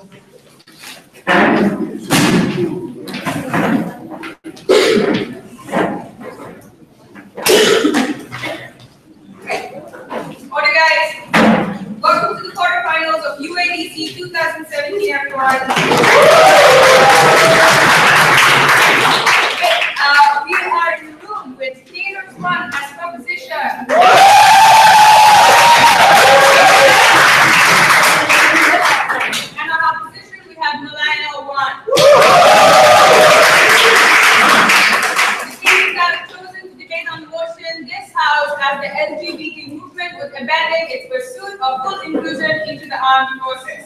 Alright guys, welcome to the quarterfinals of UADC 2017 everyone. We are in the room with Taylor's One as proposition. And on opposition we have Malaya 1. The teams that have chosen to debate on the motion, this house as the LGBT movement would abandon its pursuit of full inclusion into the armed forces.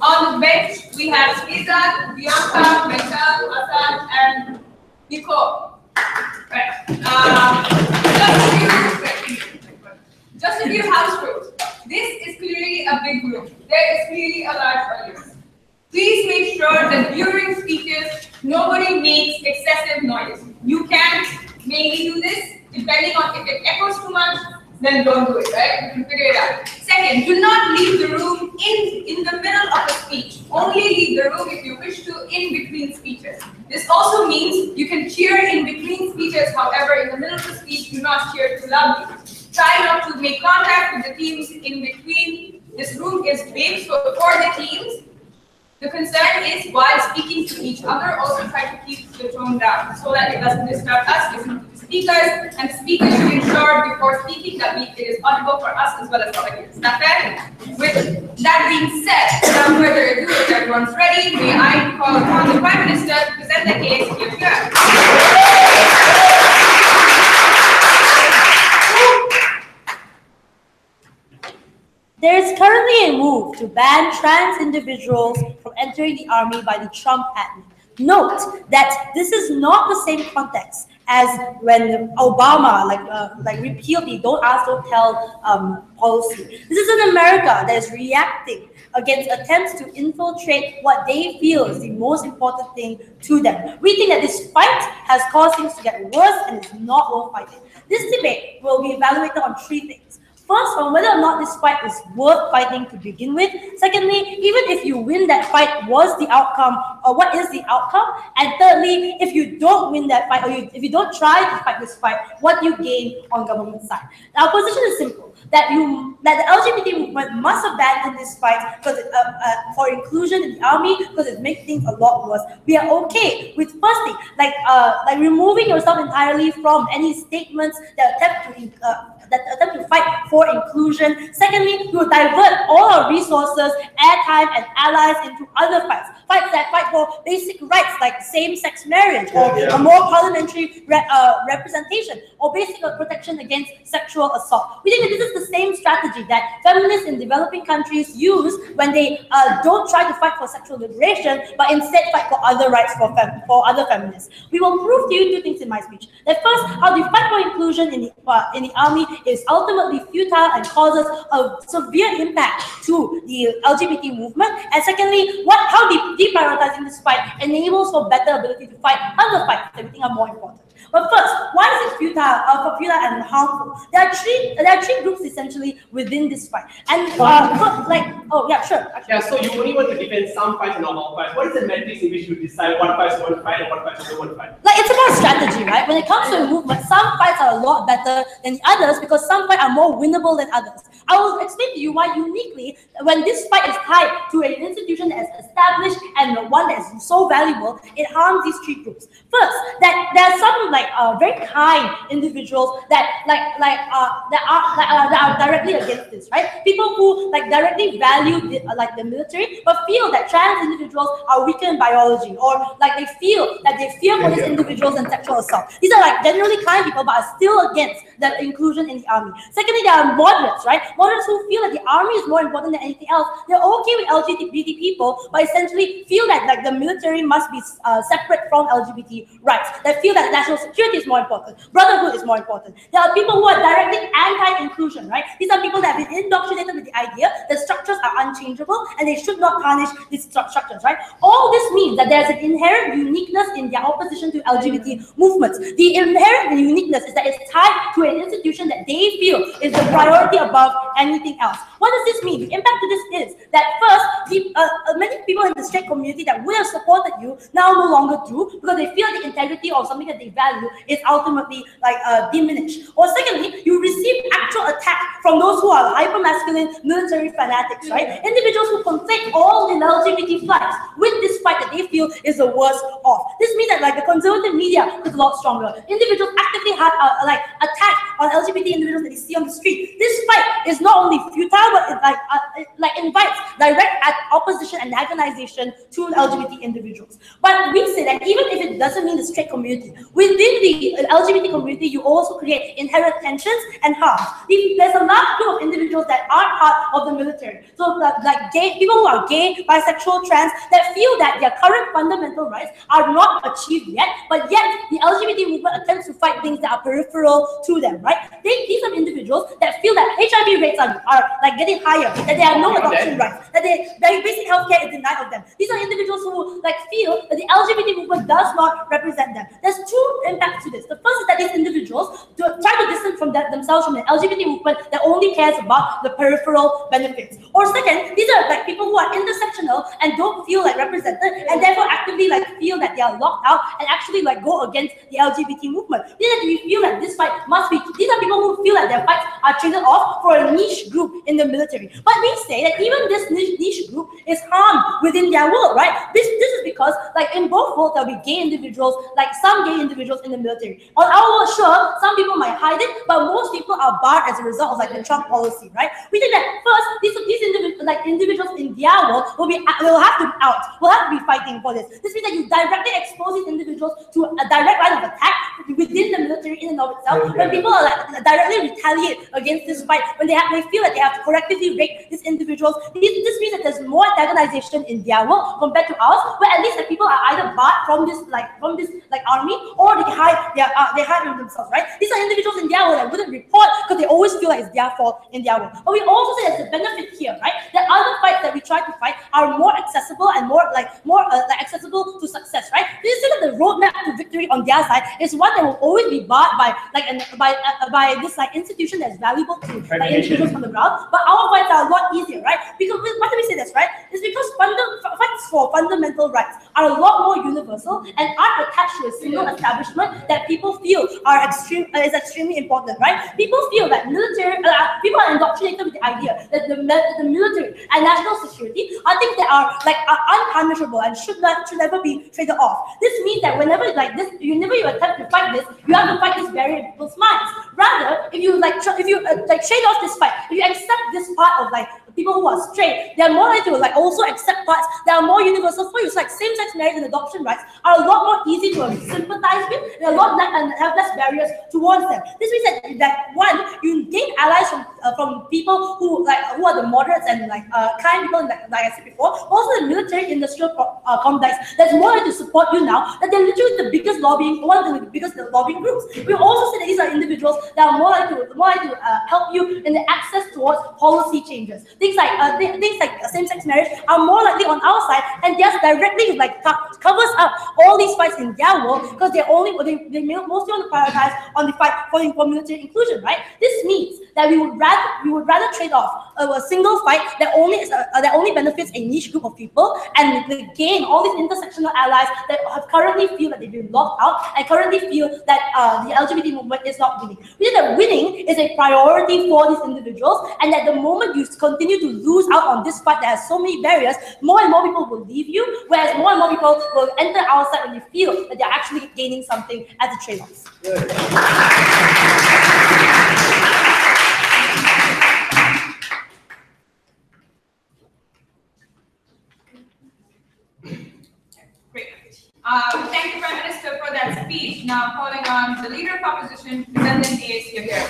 On the bench, we have Izzat, Bianca, Michelle, Assad, and Nicole. Right. Just a few house rules. This is clearly a big room. There is clearly a large audience. Please make sure that during speeches, nobody makes excessive noise. You can maybe do this, depending on if it echoes too much, then don't do it, right? You can figure it out. Second, do not leave the room in the middle of a speech. Only leave the room if you wish to in between speeches. This also means you can cheer in between speeches, however, in the middle of the speech, do not cheer too loudly. Try not to make contact with the teams in between. This room is big, so for the teams, the concern is while speaking to each other, also try to keep the tone down so that it doesn't disturb us, listen to the speakers, and the speakers should ensure before speaking that it is audible for us as well as the audience. Is that fair? With that being said, without further ado, if everyone's ready, may I call upon the Prime Minister to present the case here. There is currently a move to ban trans individuals from entering the army by the Trump admin. Note that this is not the same context as when Obama repealed the "don't ask, don't tell" policy. This is an America that is reacting against attempts to infiltrate what they feel is the most important thing to them. We think that this fight has caused things to get worse and is not worth fighting. This debate will be evaluated on three things. First, on whether or not this fight is worth fighting to begin with. Secondly, even if you win that fight, what's the outcome, or what is the outcome? And thirdly, if you don't win that fight, or if you don't try to fight this fight, what you gain on government side. Our position is simple: that the LGBT movement must abandon this fight because for inclusion in the army, because it makes things a lot worse. We are okay with firstly, removing yourself entirely from any statements that attempt to fight for inclusion. Secondly, we will divert all our resources, airtime, and allies into other fights. Fights that fight for basic rights like same-sex marriage, or a more parliamentary representation, or basic protection against sexual assault. We think that this is the same strategy that feminists in developing countries use when they don't try to fight for sexual liberation, but instead fight for other rights for other feminists. We will prove to you two things in my speech. That first, how the fight for inclusion in the army is ultimately futile and causes a severe impact to the LGBT movement. And secondly, how deprioritizing this fight enables for better ability to fight other fights that we think are more important. But first, why is it futile and harmful? There are three groups essentially within this fight. And sure. Yeah, so you only want to defend some fights and not all fights. What is the metrics in which you decide what fights you want to fight and what fights you don't want to fight? It's about strategy, right? When it comes to a movement, some fights are a lot better than the others because some fights are more winnable than others. I will explain to you why uniquely, when this fight is tied to an institution that is established and one that is so valuable, it harms these three groups. First, that there are some very kind individuals that are directly against this, right? People who directly value the military, but feel that trans individuals are weaker in biology, or they feel that they fear for these individuals and sexual assault. These are generally kind people, but are still against the inclusion in the army. Secondly, there are moderates, right? Moderates who feel that the army is more important than anything else. They're okay with LGBT people, but essentially feel that the military must be separate from LGBT rights. They feel that national security is more important, brotherhood is more important. There are people who are directly anti-inclusion, right? These are people that have been indoctrinated with the idea that structures are unchangeable and they should not tarnish these structures, right? All this means that there's an inherent uniqueness in their opposition to LGBT movements. The inherent uniqueness is that it's tied to an institution that they feel is the priority above anything else. What does this mean? The impact to this is that first, many people in the straight community that would have supported you now no longer do, because they feel the integrity of something that they value is ultimately diminished. Or secondly, you receive actual attack from those who are hyper-masculine military fanatics, right? Individuals who conflate all the LGBT flags with this fight that they feel is the worst off. This means that the conservative media is a lot stronger. Individuals actively have attack on LGBT individuals that they see on the street. This fight is not only futile, but it invites direct opposition and antagonization to LGBT individuals. But we say that even if it doesn't mean the straight community, within the LGBT community, you also create inherent tensions and harm. There's a large group of individuals that are part of the military. So people who are gay, bisexual, trans, that feel that their current fundamental rights are not achieved yet, but yet the LGBT movement attempts to fight things that are peripheral to them, right? These are individuals that feel that HIV rates are getting higher, that there are no adoption rights, that their basic healthcare is denied of them. These are individuals who feel that the LGBT movement does not represent them. There's two impacts to this. The first is that these individuals try to distance themselves from the LGBT movement that only cares about the peripheral benefits. Or second, these are people who are intersectional and don't feel represented, and therefore actively feel that they are locked out and actually go against the LGBT movement. We feel that this fight must be. These are people who feel that their fights are traded off for a niche group in the military. But we say that even this niche group is harmed within their world, right? This is because in both worlds there'll be gay individuals, some gay individuals in the military. On our world, sure, some people might hide it, but most people are barred as a result of the Trump policy, right? We think that first these individuals in their world will have to be out, will have to be fighting for this. This means that you directly expose these individuals to a direct line of attack within the military in and of itself. When people are directly retaliate against this fight, when they feel that they have to correctively rape these individuals, this means that there's more antagonization in their world compared to ours, where at least the people are either barred from this army, or they hide themselves, right? These are individuals in their world that wouldn't report because they always feel like it's their fault in their world. But we also say there's a benefit here, right? That other fights that we try to fight are more accessible and more accessible to success, right? This is that the roadmap to victory on their side is one that will always be barred by this institution that's valuable to individuals on the ground. But our fights are a lot easier, right? Because why do we say this, right? It's because fights for fundamental rights are a lot more universal and aren't attached to a single establishment that people feel is extremely important, right? People feel that people are indoctrinated with the idea that the military and national security are things that are unpunishable and should never be traded off. This means that whenever you attempt to fight this, you have to fight this barrier in people's minds. Rather, if you trade off this fight, if you accept this part of people who are straight, they are more likely to also accept parts that are more universal for you. So same-sex marriage and adoption rights are a lot more easy to sympathize with, and have less barriers towards them. This means that one, you gain allies from people who are the moderates and kind people, like I said before. Also, the military industrial complex that's more likely to support you now. That they're literally one of the biggest lobbying groups. We also say that these are individuals that are more likely to help you in the access towards policy changes. Things like same-sex marriage are more likely on our side, and just directly covers up all these fights in their world, because they mostly want to prioritize on the fight for military inclusion, right? This means that we would rather trade off a single fight that only benefits a niche group of people, and gain all these intersectional allies that currently feel that they've been locked out and currently feel that the LGBT movement is not winning. We think that winning is a priority for these individuals, and that the moment you continue to lose out on this fight that has so many barriers, more and more people will leave you, whereas more and more people will enter our side when you feel that they're actually gaining something as a trade-off. Great. Thank you, Prime Minister, for that speech. Now, calling on the Leader of Opposition, President DAC here.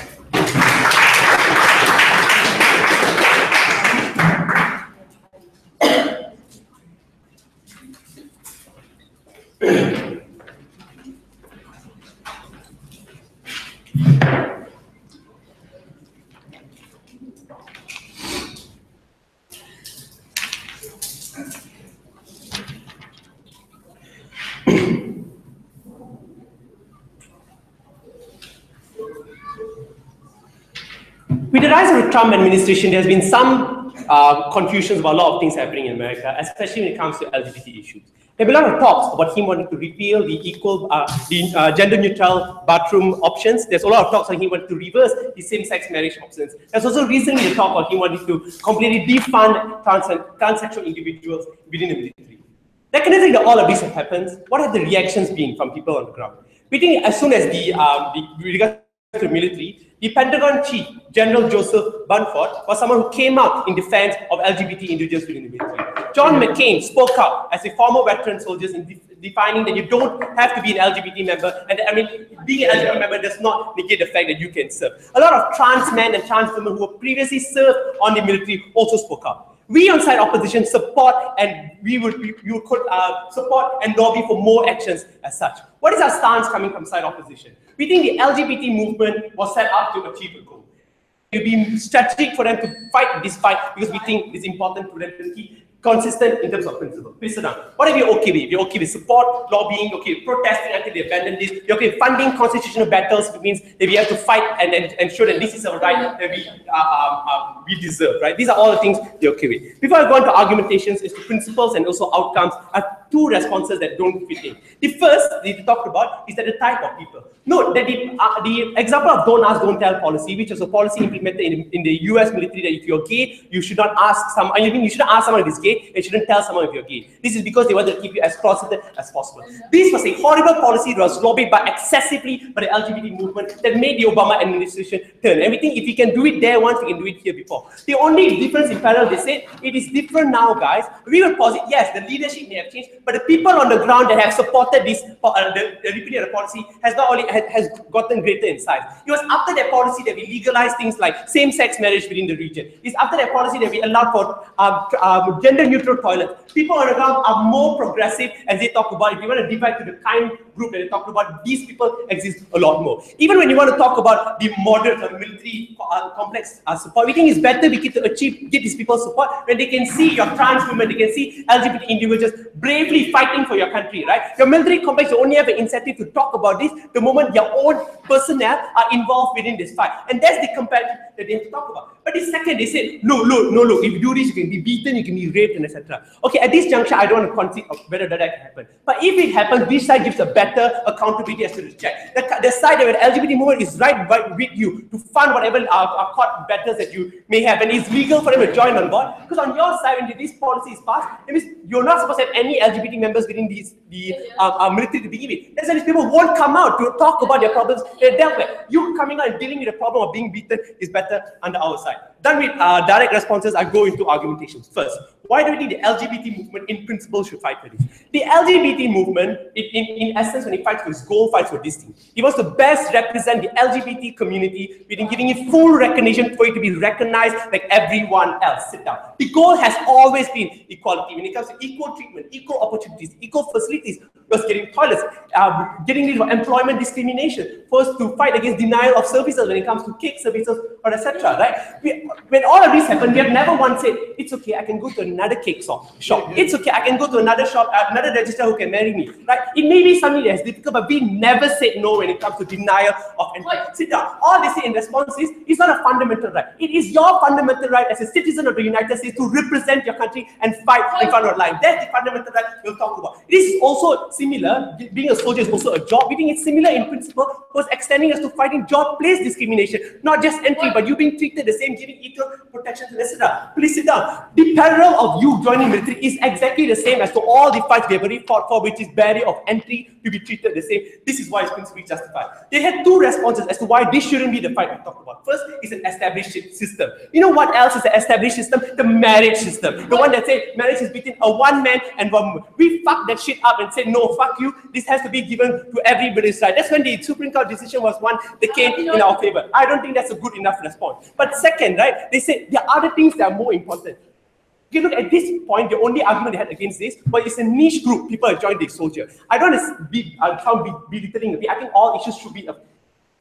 With the rise of the Trump administration, there's been some confusions about a lot of things happening in America, especially when it comes to LGBT issues. There have been a lot of talks about him wanting to repeal the gender-neutral bathroom options. There's a lot of talks on him wanting to reverse the same-sex marriage options. There's also recently a talk about him wanting to completely defund transsexual individuals within the military. Recognizing that all of this have happened, what have the reactions been from people on the ground? We think as soon as with regards to the military, the Pentagon chief, General Joseph Dunford, was someone who came out in defense of LGBT individuals within the military. John McCain spoke out as a former veteran soldier in defining that you don't have to be an LGBT member, and being an LGBT member does not negate the fact that you can serve. A lot of trans men and trans women who have previously served on the military also spoke out. We on side opposition support and we would support and lobby for more actions as such. What is our stance coming from side opposition? We think the LGBT movement was set up to achieve a goal. It would be strategic for them to fight this fight because we think it's important for them to keep consistent in terms of principle. Please sit down. What are you okay with? You're okay with support, lobbying, okay, protesting until they abandon this. You're okay with funding constitutional battles, which means that we have to fight and ensure that this is a right that we deserve, right? These are all the things you're okay with. Before I go on to argumentations, is to principles and also outcomes are two responses that don't fit in. The first they talked about is that the type of people. Note that the example of don't ask, don't tell policy, which was a policy implemented in the US military, that if you're gay, you should not ask someone, you shouldn't ask someone if it's gay, and shouldn't tell someone if you're gay. This is because they wanted to keep you as closeted as possible. This was a horrible policy that was lobbied by excessively by the LGBT movement that made the Obama administration turn. And we think if we can do it there once, we can do it here before. The only difference in parallel, they said, it is different now, guys. We will posit, yes, the leadership may have changed, but the people on the ground that have supported this, the repeal of the policy has not only has gotten greater in size. It was after that policy that we legalized things like same-sex marriage within the region. It's after that policy that we allowed for gender-neutral toilets. People on the ground are more progressive as they talk about, if you want to divide to the kind group that they talked about, these people exist a lot more. Even when you want to talk about the moderate or military complex support, we think it's better we get to get these people support when they can see your trans women, they can see LGBT individuals bravely fighting for your country, right? Your military complex, you only have an incentive to talk about this the moment your own personnel are involved within this fight. And that's the comparative that they have to talk about. But the second, they said, look, if you do this, you can be beaten, you can be raped, and etc. Okay, at this juncture, I don't want to concede of whether that can happen. But if it happens, this side gives a better accountability as to the check. The side of the LGBT movement is right with you to fund whatever court battles that you may have, and it's legal for them to join on board. Because on your side, when this policy is passed, it means you're not supposed to have any LGBT members within the military to begin with. That's why these people won't come out to talk about their problems they're dealt with. You coming out and dealing with the problem of being beaten is better under our side. Done with direct responses, I go into argumentations. First, why do we think the LGBT movement in principle should fight for this? The LGBT movement, in essence, when it fights for its goal, fights for this thing. It wants to best represent the LGBT community within giving it full recognition for it to be recognized like everyone else. Sit down. The goal has always been equality. When it comes to equal treatment, equal opportunities, equal facilities, was getting toilets, getting rid of employment discrimination, first to fight against denial of services when it comes to cake services or etc. Right? When all of this happened, we have never once said, it's okay, I can go to another cake shop. It's okay, I can go to another shop, another registrar who can marry me. Right? It may be something that's difficult, but we never said no when it comes to denial of employment. Sit down. All they say in response is, it's not a fundamental right. It is your fundamental right as a citizen of the United States to represent your country and fight in front of the line. That's the fundamental right we'll talk about. This is also similar, being a soldier is also a job. We think it's similar in principle, was extending us to fighting job place discrimination, not just entry, but you being treated the same, giving equal protection to etc. Please sit down. The parallel of you joining military is exactly the same as to all the fights we have already fought for, which is barrier of entry to be treated the same. This is why it's principally justified. They had two responses as to why this shouldn't be the fight we talked about. First is an established system. You know what else is an established system? The marriage system. The one that says marriage is between a one man and one woman. We fucked that shit up and said, no, fuck you. This has to be given to everybody's right. That's when the Supreme Court decision was one that came in our favor. I don't think that's a good enough response. But second, right, they said there are other things that are more important. If you look at this point, the only argument they had against this, but it's a niche group. People have joined the soldier. I don't want to be belittling. I think all issues should be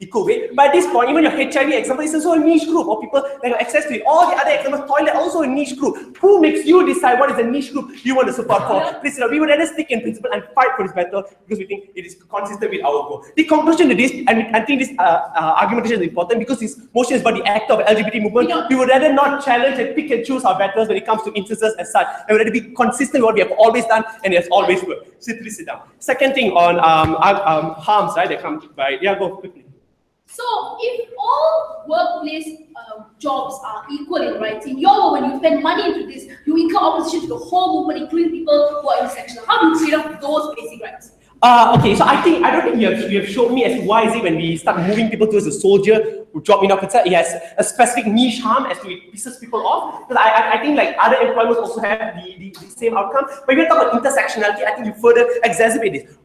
equal weight. But at this point, even your HIV example is also a niche group of people that have access to it. All the other examples, toilet, also a niche group. Who makes you decide what is the niche group you want to support for? Please, we would rather stick in principle and fight for this battle because we think it is consistent with our goal. The conclusion to this, and I think this argumentation is important because this motion is about the act of LGBT movement. We would rather not challenge and pick and choose our battles when it comes to instances as such. And we would rather be consistent with what we have always done and it has always worked. So please sit down. Second thing on harms, right? That come by. Yeah, go quickly. So, if all workplace jobs are equal in rights, in your when you spend money into this, you incur opposition to the whole movement, including people who are intersectional. How do you trade off those basic rights? Okay, so I don't think you have shown me as to why is it when we start moving people towards a soldier who job in officer, it has a specific niche harm as to it pisses people off. Because I think like other employments also have the same outcome. But if you talk about intersectionality, I think you further exacerbate this.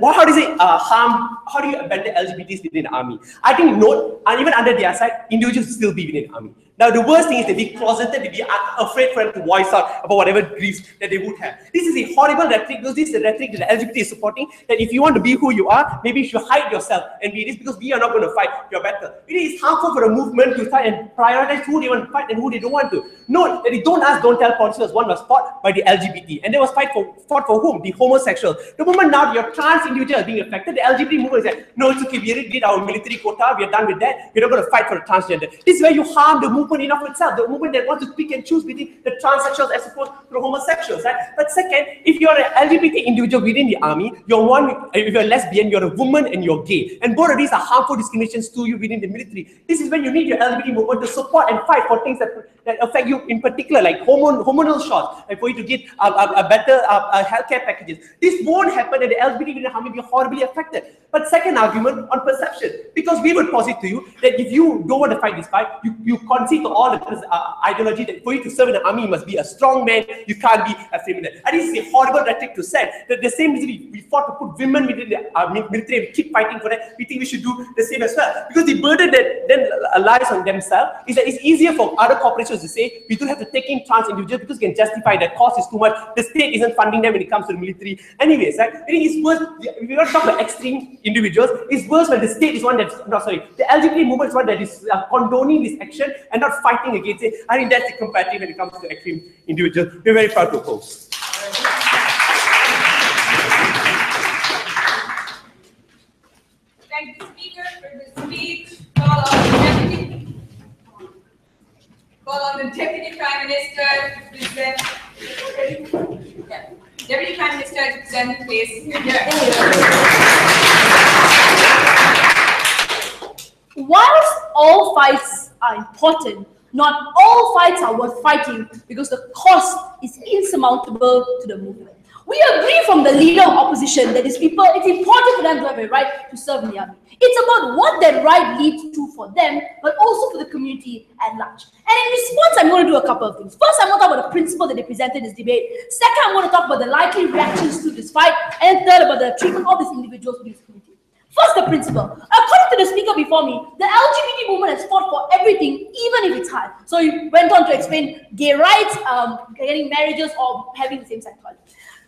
How does it harm? How do you abandon LGBTs within the army? I think note, and even under their side, individuals still be within the army. Now, the worst thing is they be closeted, they be afraid for them to voice out about whatever griefs that they would have. This is a horrible rhetoric, because this is the rhetoric that the LGBT is supporting, that if you want to be who you are, maybe you should hide yourself and be this because we are not going to fight your battle. It is harmful for a movement to try and prioritize who they want to fight and who they don't want to. Note that the don't ask, don't tell policy one was fought by the LGBT, and they was fought for whom? The homosexual. The moment now your trans individual is being affected, the LGBT movement is like, no, it's okay, we already did our military quota, we are done with that, we're not going to fight for the transgender. This is where you harm the movement in of itself, the movement that wants to pick and choose between the transsexuals as opposed to the homosexuals, right? But second, if you're an LGBT individual within the army, if you're a lesbian, you're a woman and you're gay, and both of these are harmful discriminations to you within the military. This is when you need your LGBT movement to support and fight for things that affect you in particular, like hormonal shots, like for you to get a better healthcare packages. This won't happen, and the LGBT within the army will be horribly affected. But second argument on perception, because we would posit to you that if you don't want to fight this fight, you concede to all the ideology that for you to serve in the army, you must be a strong man, you can't be a feminine. And this is a horrible rhetoric to say. That the same reason we fought to put women within the military, we keep fighting for that, we think we should do the same as well. Because the burden that then lies on themselves is that it's easier for other corporations to say, we don't have to take in trans individuals because we can justify that cost is too much, the state isn't funding them when it comes to the military. Anyways, right? I think it's worse, if you want to talk about extreme individuals, it's worse when the state is one that's, the LGBT movement is one that is condoning this action and not fighting against it. I think that's the comparative when it comes to extreme individuals. We're very proud to oppose. Thank the speaker for the speech. Call on the Deputy Prime Minister to present. Yeah. Deputy Prime Minister to present the case. Whilst all fights are important, not all fights are worth fighting because the cost is insurmountable to the movement. We agree from the leader of opposition that these people, it's important for them to have a right to serve in the army. It's about what that right leads to for them, but also for the community at large. And in response, I'm going to do a couple of things. First, I'm going to talk about the principle that they presented in this debate. Second, I'm going to talk about the likely reactions to this fight. And third, about the treatment of these individuals in this community. First, the principle. According to the speaker before me, the LGBT movement has fought for everything, even if it's hard. So he went on to explain gay rights, getting marriages, or having the same sex partner.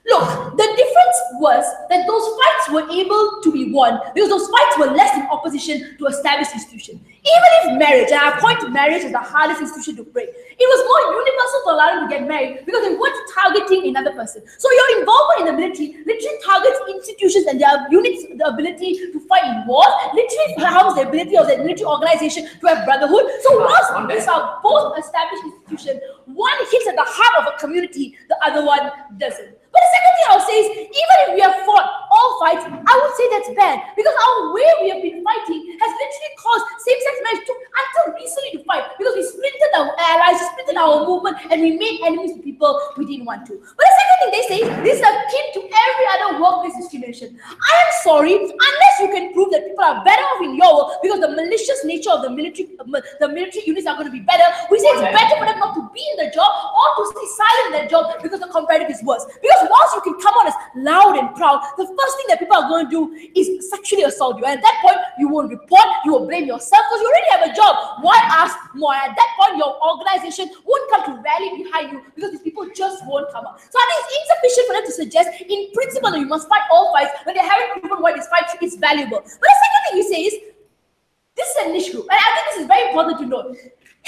Look, the difference was that those fights were able to be won because those fights were less in opposition to established institutions. Even if marriage, and I point to marriage as the hardest institution to break, it was more universal to allow them to get married because they weren't targeting another person. So your involvement in the military literally targets institutions and their units, the ability to fight in wars, literally harms the ability of the military organization to have brotherhood. So whilst these are both established institutions, one hits at the heart of a community, the other one doesn't. But the second thing I'll say is, even if we have fought all fights, I would say that's bad. Because our way we have been fighting has literally caused same-sex marriage until recently to fight. Because we splintered our allies, we splintered our movement, and we made enemies to people we didn't want to. But the second thing they say is, this is akin to every other workplace discrimination. I am sorry, unless you can prove that people are better off in your work because the malicious nature of the military units are going to be better, we say it's better for them not to be in the job or to stay silent in their job because the comparative is worse. Because once you can come on as loud and proud, the first thing that people are going to do is sexually assault you. And at that point, you won't report, you will blame yourself because you already have a job. Why ask more? And at that point, your organization won't come to rally behind you because these people just won't come up. So I think it's insufficient for them to suggest in principle that you must fight all fights when they haven't proven why this fight is valuable. But the second thing you say is, This is a niche group, and I think this is very important to note.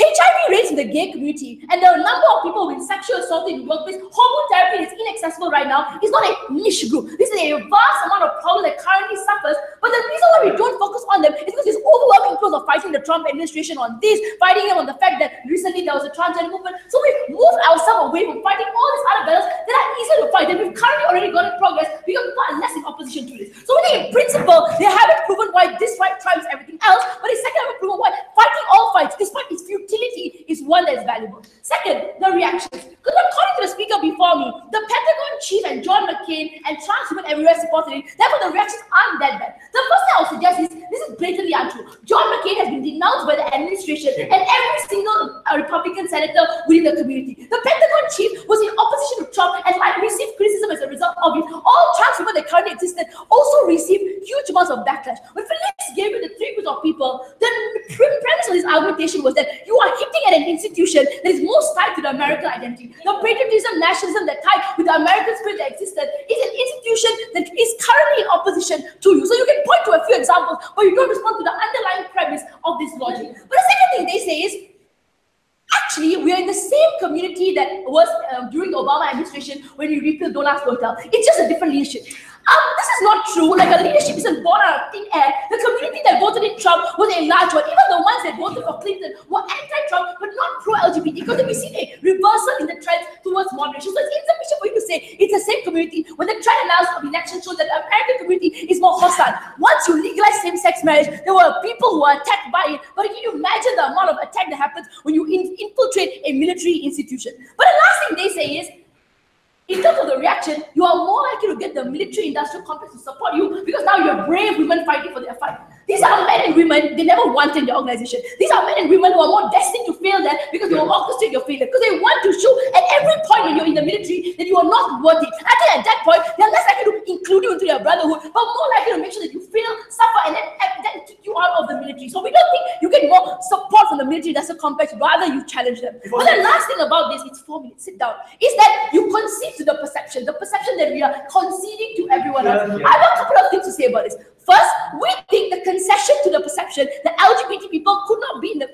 HIV rates in the gay community and the number of people with sexual assault in the workplace, hormone therapy is inaccessible right now, is not a niche group. This is a vast amount of problem that currently suffers, but the reason why we don't focus on them is because there's overwhelming influence of fighting the Trump administration on this, fighting them on the fact that recently there was a transgender movement. So we've moved ourselves away from fighting all these other battles that are easier to fight, and we've currently already gotten progress because people are less in opposition to this. So we think in principle, they haven't proven why this fight trumps everything else, but they second haven't proven why fighting all fights, despite its futility, is one that is valuable. Second, the reactions. Because according to the speaker before me, the Pentagon chief and John McCain and trans women everywhere supported it. Therefore, the reactions aren't that bad. The first thing I would suggest is this is blatantly untrue. John McCain has been denounced by the administration and every single Republican senator within the community. The Pentagon chief was in opposition to Trump and might receive criticism as a result of it. All trans women that currently existed also received huge amounts of backlash. When Felix gave it the 3 groups of people, the premise of his argumentation was that you are hitting at an institution that is most tied to the American identity. The patriotism, nationalism that tied with the American spirit that existed is an institution that is currently in opposition to you. So you can point to a few examples, but you don't respond to the underlying premise of this logic. But the second thing they say is, actually, we are in the same community that was during the Obama administration when we repealed Donald's Hotel. It's just a different leadership. This is not true. Like, a leadership isn't born out of thin air. The community that voted in Trump was a large one. Even the ones that voted for Clinton were anti-Trump, but not pro-LGBT, because we've seen a reversal in the trend towards moderation. So it's insufficient for you to say it's the same community when the trend analysis of election shows that the American community is more hostile. Once you legalize same-sex marriage, there were people who were attacked by it. But can you imagine the amount of attack that happens when you infiltrate a military institution? But the last thing they say is, in terms of the reaction, you are more likely to get the military-industrial complex to support you because now you have brave women fighting for their fight. These are men and women they never wanted in the organization. These are men and women who are more destined to fail there because they will orchestrate your failure, because they want to show at every point when you're in the military that you are not worth it. I think at that point, they're less likely to include you into their brotherhood, but more likely to make sure that you fail, suffer, and then kick you out of the military. So we don't think you get more support from the military-industrial complex, rather you challenge them. But the last thing about this, it's 4 minutes, sit down, is that you concede to the perception that we are conceding to everyone else. I have a couple of things to say about this. First, we think the concession to the perception that LGBT people could not be in the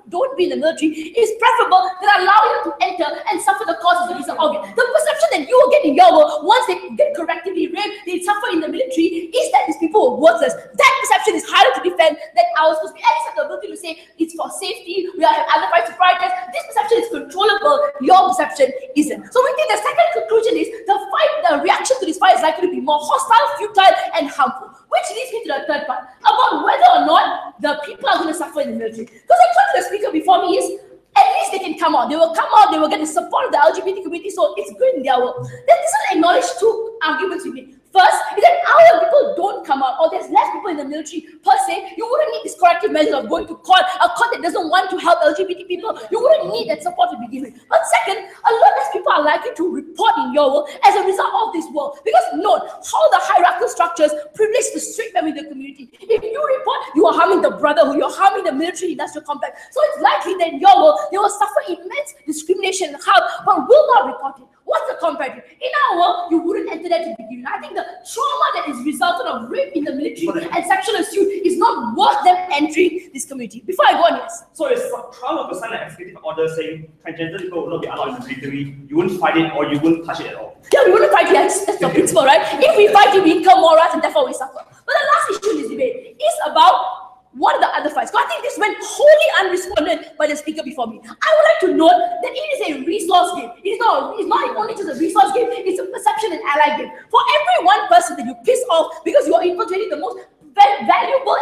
don't be in the military is preferable than allowing them to enter and suffer the cost as a result of it. The perception that you will get in your world once they get correctively raped, they suffer in the military, is that these people are worthless. That perception is harder to defend than ours, because we at least have the ability to say it's for safety, we have other rights to prioritize. This perception is controllable, your perception isn't. So we think the second conclusion is the reaction to this fight is likely to be more hostile, futile, and harmful. Which leads me to the third part, about whether or not the people are going to suffer in the military. Because I told the speaker before me is, at least they can come out. They will come out, they will get the support of the LGBT community, so it's good in their world. Then this will acknowledge 2 arguments with me. First, is that our people don't come out, or there's less people in the military per se. You wouldn't need this corrective measure of going to court, a court that doesn't want to help LGBT people. You wouldn't need that support to begin with. But second, a lot less people are likely to report in your world as a result of this war. Because note how the hierarchical structures privilege the straight men in the community. If you report, you are harming the brotherhood, you're harming the military-industrial complex. So it's likely that in your world, they will suffer immense discrimination and harm, but will not report it. What's the comparative? In our world, you wouldn't enter that to begin with. I think the trauma that is resultant of rape in the military and sexual assault is not worth them entering this community. Before I go on, yes. So if Trump was to sign an executive order saying transgender people will not be allowed in the military, you wouldn't fight it or you wouldn't touch it at all? Yeah, we wouldn't fight it. That's the principle, right? If we fight it, we incur more rights and therefore we suffer. But the last issue in this debate is about what are the other fights? So I think this went wholly unresponded by the speaker before me. I would like to note that it is a resource game. It's not only just a resource game, it's a perception and ally game. For every one person that you piss off because you are infiltrating the most valuable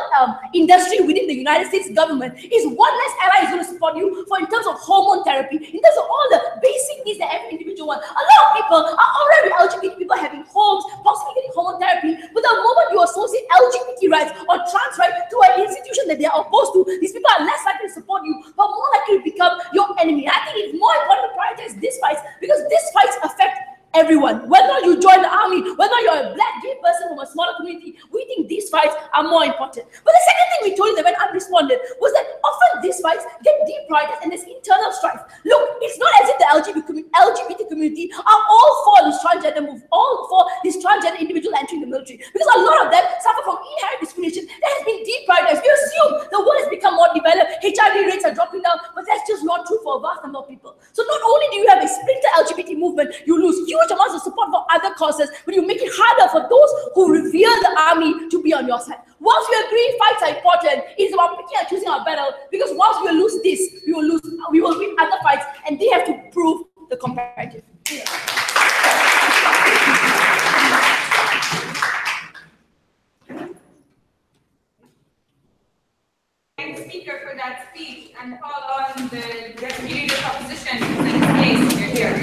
industry within the United States government, is one less ally is going to support you for in terms of hormone therapy, in terms of all the basic needs that every individual wants. A lot of people are already LGBT people having homes, possibly getting hormone therapy, but the moment you associate LGBT rights or trans rights to an institution that they are opposed to, these people are less likely to support you, but more likely to become your enemy. I think it's more important to prioritize these fights because these fights affect everyone. Whether you join the army, whether you're a black gay person from a smaller community, we think these fights are more important. But the second thing we told you that went unresponded was that often these fights get deprioritized and there's internal strife. Look, it's not as if the LGBT community are all for this transgender move, all for this transgender individual entering the military. Because a lot of them suffer from inherent discrimination that has been deprioritized. We assume the world has become more developed, HIV rates are dropping down, but that's just not true for a vast number of people. So not only do you have a splinter LGBT movement, you lose huge amounts of support for other causes, but you make it harder for those who revere the army to be on your side. Once we agree fights are important, it is about picking and choosing our battle, because once we lose this, we will win other fights, and they have to prove the comparative. Thank the speaker for that speech and call on the deputy leader of opposition to take his place here.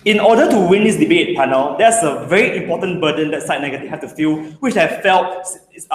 In order to win this debate panel, there's a very important burden that side negative have to feel, which I felt is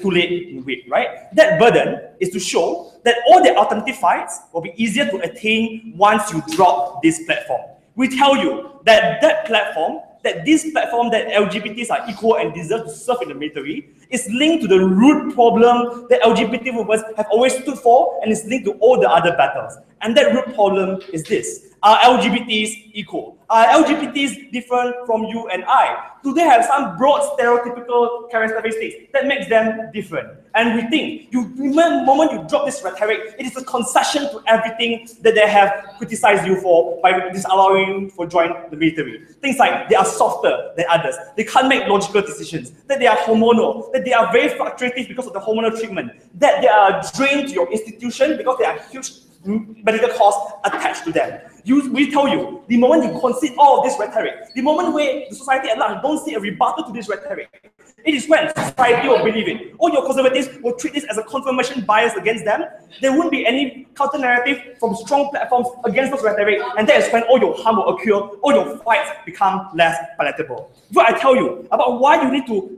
too late in wait, right? That burden is to show that all the alternative fights will be easier to attain once you drop this platform. We tell you that this platform that LGBTs are equal and deserve to serve in the military is linked to the root problem that LGBT movements have always stood for, and is linked to all the other battles. And that root problem is this: are LGBTs equal? Are LGBTs different from you and I? Do they have some broad stereotypical characteristics that makes them different? And we think, the moment you drop this rhetoric, it is a concession to everything that they have criticized you for by disallowing you for joining the military. Things like they are softer than others, they can't make logical decisions, that they are hormonal, that they are very fluctuative because of the hormonal treatment, that they are drained to your institution because there are huge medical costs attached to them. We tell you, the moment you concede all of this rhetoric, the moment where the society at large don't see a rebuttal to this rhetoric, it is when society will believe it. All your conservatives will treat this as a confirmation bias against them. There won't be any counter-narrative from strong platforms against this rhetoric, and that is when all your harm will occur, all your fights become less palatable. Before I tell you about why you need to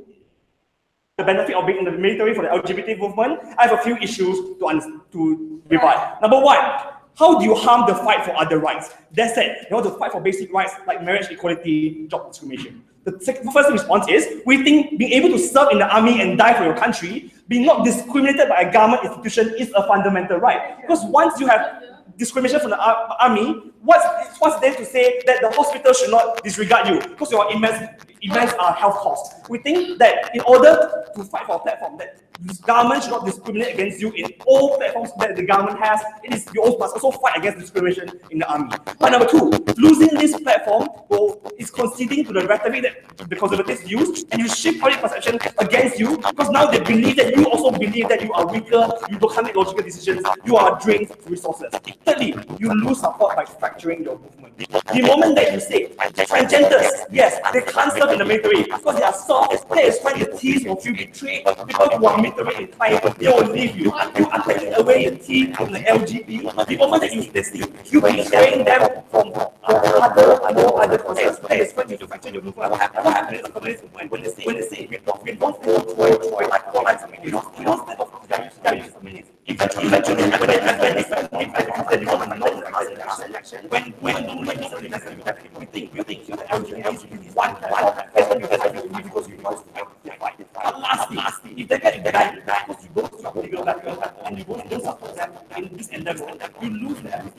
the benefit of being in the military for the LGBT movement, I have a few issues to rebut. Number one, how do you harm the fight for other rights? That said, you want to fight for basic rights like marriage equality, job discrimination. The first response is, we think being able to serve in the army and die for your country, being not discriminated by a government institution is a fundamental right. Because once you have discrimination from the army, what's there to say that the hospital should not disregard you because your immense health costs? We think that in order to fight for a platform, that the government should not discriminate against you in all platforms that the government has. You must also fight against discrimination in the army. But number two, losing this platform is conceding to the rhetoric that the conservatives use, and you shift public perception against you because now they believe that you also believe that you are weaker, you can't make logical decisions, you are drained of resources. Thirdly, you lose support by fracturing your movement. The moment that you say transgenders, yes, they can't serve in the military because they are soft, that is when the T's will feel betrayed because you are military inclined, they will leave you. You are taking away the T from the LGBT. The moment that you say this, you are betraying them from other causes. That is when you fracture your movement. What happens is the communist movement when they say we don't stand up for rights of communities. We don't stand up for values of communities. Eventually, we think the LGBT is one because you lost the fight. But lastly, if they get because you go to your political background and you don't support them in this endeavor, you lose them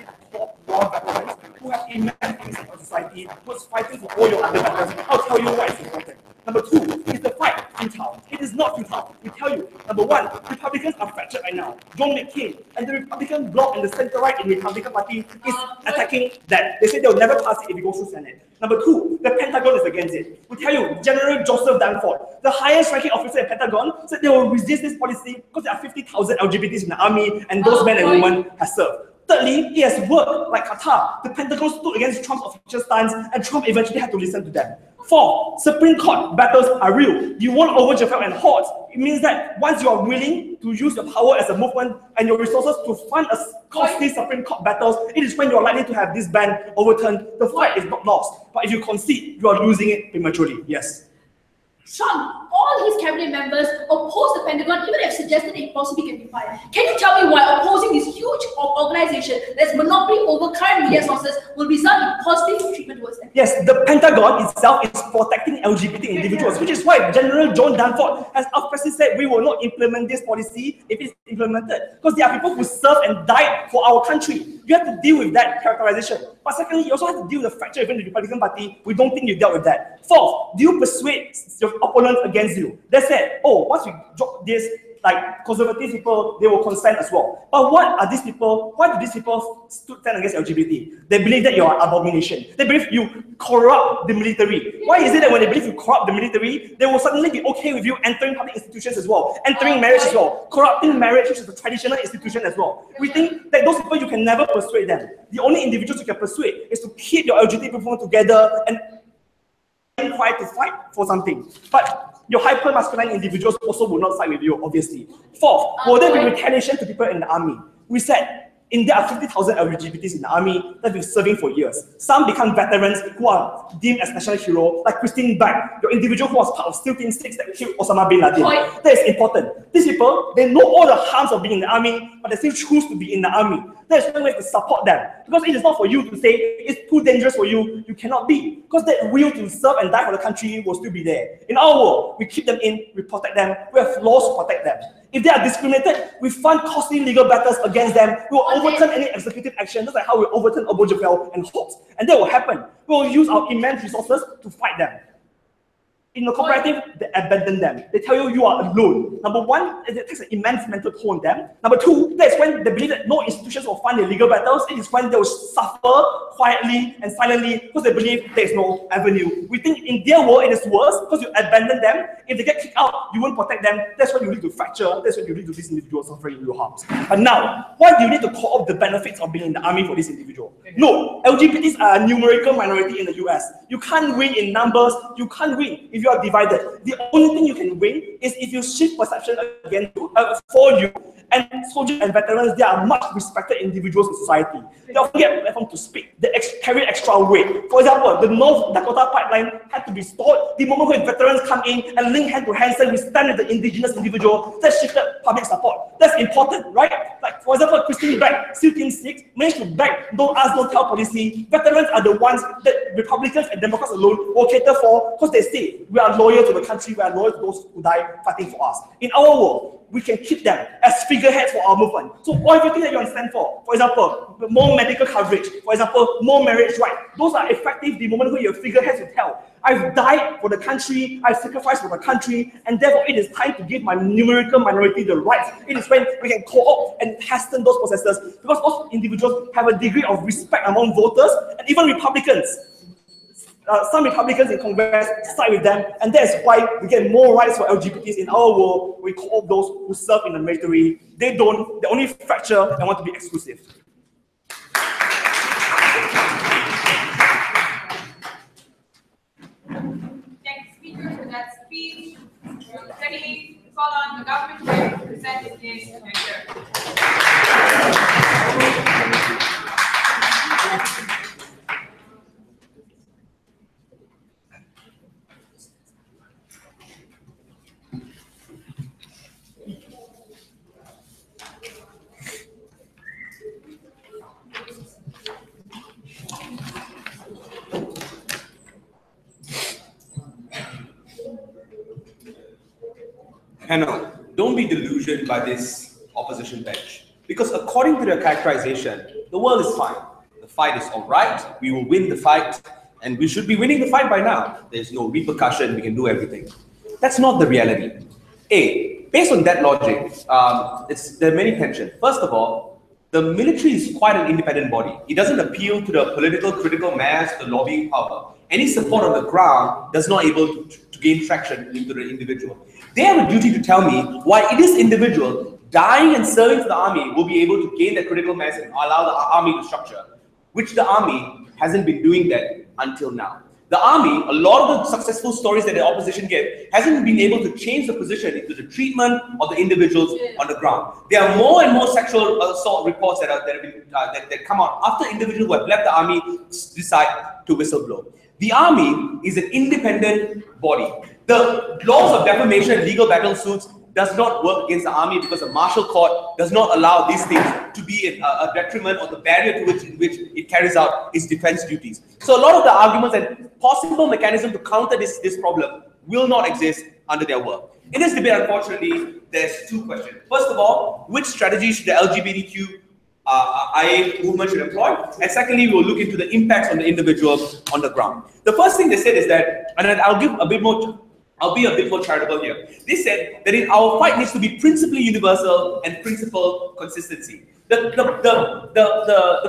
who have immense in society, who's fighting for all your other battles. I'll tell you why it's important. Number two, is the fight futile? It is not futile. We tell you, number one, Republicans are fractured right now. John McCain and the Republican bloc and the center-right in the Republican Party is attacking that. They say they'll never pass it if it goes through Senate. Number two, the Pentagon is against it. We tell you, General Joseph Dunford, the highest ranking officer at Pentagon, said they will resist this policy because there are 50,000 LGBTs in the army and those men and women have served. Thirdly, it has worked like Qatar. The Pentagon stood against Trump's official stance, and Trump eventually had to listen to them. Fourth, Supreme Court battles are real. You won't overjudge and halt. It means that once you are willing to use your power as a movement and your resources to fund a costly Supreme Court battles, it is when you are likely to have this ban overturned. The fight is not lost. But if you concede, you are losing it prematurely. Yes. Trump, all his cabinet members oppose the Pentagon, even if suggested it possibly can be fired. Can you tell me why opposing this huge organization that's monopoly over current media sources will result in positive treatment towards them? Yes, the Pentagon itself is protecting LGBT individuals, which is why General John Danforth has expressly said we will not implement this policy if it's implemented, because there are people who served and died for our country. You have to deal with that characterization. But secondly, you also have to deal with the fracture within the Republican Party. We don't think you dealt with that. Fourth, do you persuade your opponents against you? They said, oh, once we drop this, like conservative people, they will consent as well. But what are these people? Why do these people stand against LGBT? They believe that you are an abomination. They believe you corrupt the military. Why is it that when they believe you corrupt the military, they will suddenly be okay with you entering public institutions as well, entering marriage as well, corrupting marriage, which is a traditional institution as well? We think that those people, you can never persuade them. The only individuals you can persuade is to keep your LGBT people together and try to fight for something. But your hyper-masculine individuals also will not side with you, obviously. Fourth, will there be retaliation to people in the army? We said, India are 50,000 LGBTs in the army that have been serving for years. Some become veterans who are deemed as national heroes, like Christine Bang, your individual who was part of SEAL Team 6 that killed Osama bin Laden. That is important. These people, they know all the harms of being in the army, but they still choose to be in the army. That is why we have to support them. Because it is not for you to say, it's too dangerous for you, you cannot be. Because that will to serve and die for the country will still be there. In our world, we keep them in, we protect them, we have laws to protect them. If they are discriminated, we fund costly legal battles against them. We will overturn any executive action, just like how we overturn Abu Javel and Hobbes. And that will happen. We will use our immense resources to fight them. In the cooperative, they abandon them. They tell you are alone. Number one, it takes an immense mental toll on them. Number two, that's when they believe that no institutions will fund their legal battles. It is when they will suffer quietly and silently because they believe there is no avenue. We think in their world it is worse because you abandon them. If they get kicked out, you won't protect them. That's when you lead to fracture. That's when you lead to these individuals suffering real harms. And now, why do you need to co-opt the benefits of being in the army for this individual? No, LGBTs are a numerical minority in the US. You can't win in numbers. You can't win if you are divided. The only thing you can win is if you shift perception against you, for you. And soldiers and veterans, they are much respected individuals in society. They often get a platform to speak. They carry extra weight. For example, the North Dakota pipeline had to be stored. The moment when veterans come in and link hand to hand, say we stand with the indigenous individual, that shifted public support. That's important, right? Like, for example, Christine Beck, SEAL Team 6, managed to back don't ask, don't tell policy. Veterans are the ones that Republicans and Democrats alone will cater for because they say we are loyal to the country, we are loyal to those who die fighting for us. In our world, we can keep them as figureheads for our movement. So everything that you stand for example, more medical coverage, for example, more marriage rights, those are effective the moment where your figureheads will tell, I've died for the country, I've sacrificed for the country, and therefore it is time to give my numerical minority the rights. It is when we can co-opt and hasten those processes because those individuals have a degree of respect among voters and even Republicans. Some Republicans in Congress side with them, and that's why we get more rights for LGBTs in our world. We co-opt those who serve in the military. They don't, they only fracture and want to be exclusive. Next speaker for that speech, Steady, call on the government to present his measure. Panel, don't be delusioned by this opposition bench. Because according to their characterization, the world is fine. The fight is all right. We will win the fight. And we should be winning the fight by now. There's no repercussion. We can do everything. That's not the reality. Based on that logic, there are many tensions. First of all, the military is quite an independent body. It doesn't appeal to the political critical mass, the lobbying power. Any support on the ground does not able to gain traction into the individual. They have a duty to tell me why this individual dying and serving for the army will be able to gain that critical mass and allow the army to structure, which the army hasn't been doing that until now. The army, a lot of the successful stories that the opposition gave, hasn't been able to change the position into the treatment of the individuals on the ground. There are more and more sexual assault reports that come out after individuals who have left the army decide to whistleblow. The army is an independent body. The laws of defamation and legal battle suits does not work against the army because the martial court does not allow these things to be a detriment or the barrier to which it carries out its defense duties. So a lot of the arguments and possible mechanism to counter this problem will not exist under their work. In this debate, unfortunately, there's two questions. First of all, which strategy should the LGBTQ IA movement should employ? And secondly, we'll look into the impacts on the individual on the ground. The first thing they said is that, and I'll be a bit more charitable here. They said that our fight needs to be principally universal and principle consistency. The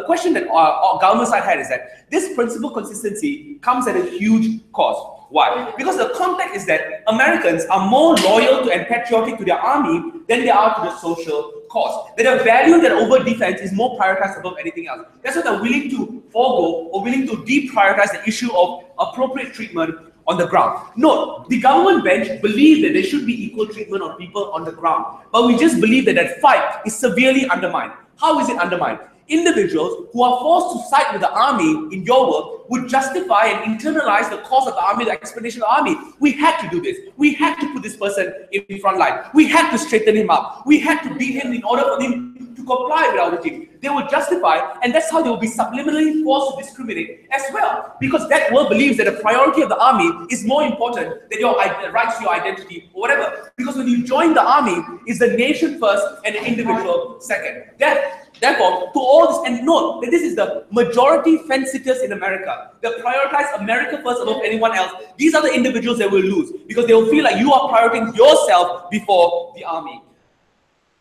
question that our government side had is that this principle consistency comes at a huge cost. Why? Because the context is that Americans are more loyal to and patriotic to their army than they are to the social cause. That a value that over defense is more prioritized above anything else. That's why they're willing to forego or willing to deprioritize the issue of appropriate treatment on the ground. No, the government bench believe that there should be equal treatment on people on the ground. But we just believe that that fight is severely undermined. How is it undermined? Individuals who are forced to side with the army in your work would justify and internalize the cause of the army, the explanation of the army. We had to do this. We had to put this person in front line. We had to straighten him up. We had to beat him in order for him to comply with our regime. They would justify, and that's how they will be subliminally forced to discriminate as well. Because that world believes that the priority of the army is more important than your rights to your identity or whatever. Because when you join the army, it's the nation first and the individual second. Therefore, to all this, and note that this is the majority fence-sitters in America. They prioritize America first above anyone else. These are the individuals that will lose because they will feel like you are prioritizing yourself before the army.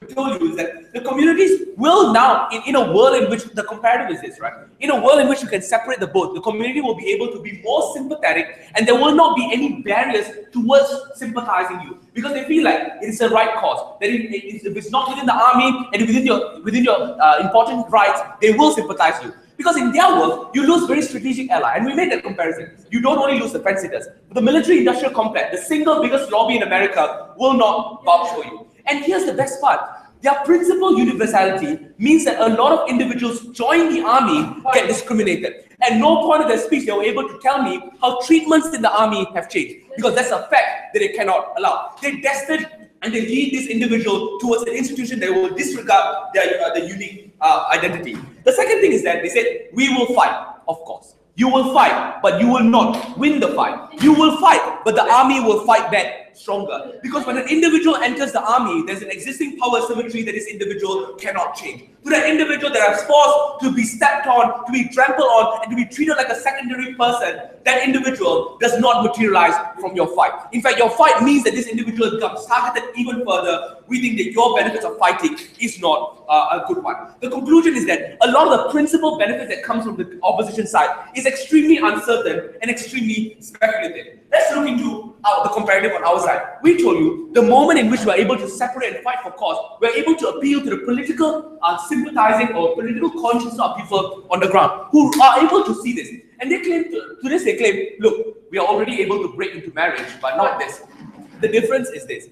I told you is that the communities will now, in a world in which the comparative is this, right? In a world in which you can separate the both, the community will be able to be more sympathetic and there will not be any barriers towards sympathizing you because they feel like it is the right cause. That if it's not within the army and within your important rights, they will sympathize you. Because in their work, you lose very strategic ally. And we made that comparison. You don't only lose the fence-sitters, but the military-industrial complex, the single biggest lobby in America, will not vouch for you. And here's the best part. Their principal universality means that a lot of individuals join the army get discriminated. At no point of their speech they were able to tell me how treatments in the army have changed. Because that's a fact that they cannot allow. They're destined and they lead this individual towards an institution that will disregard their unique identity. The second thing is that they said, we will fight, of course. You will fight, but you will not win the fight. You will fight, but the army will fight back stronger. Because when an individual enters the army, there's an existing power symmetry that this individual cannot change. To that individual that is forced to be stepped on, to be trampled on, and to be treated like a secondary person, that individual does not materialize from your fight. In fact, your fight means that this individual becomes targeted even further. We think that your benefits of fighting is not a good one. The conclusion is that a lot of the principal benefit that comes from the opposition side is extremely uncertain and extremely speculative. Let's look into the comparative on our side. We told you the moment in which we are able to separate and fight for cause, we are able to appeal to the political sympathizing or political conscience of people on the ground who are able to see this. And they claim, they claim, look, we are already able to break into marriage, but not this. The difference is this.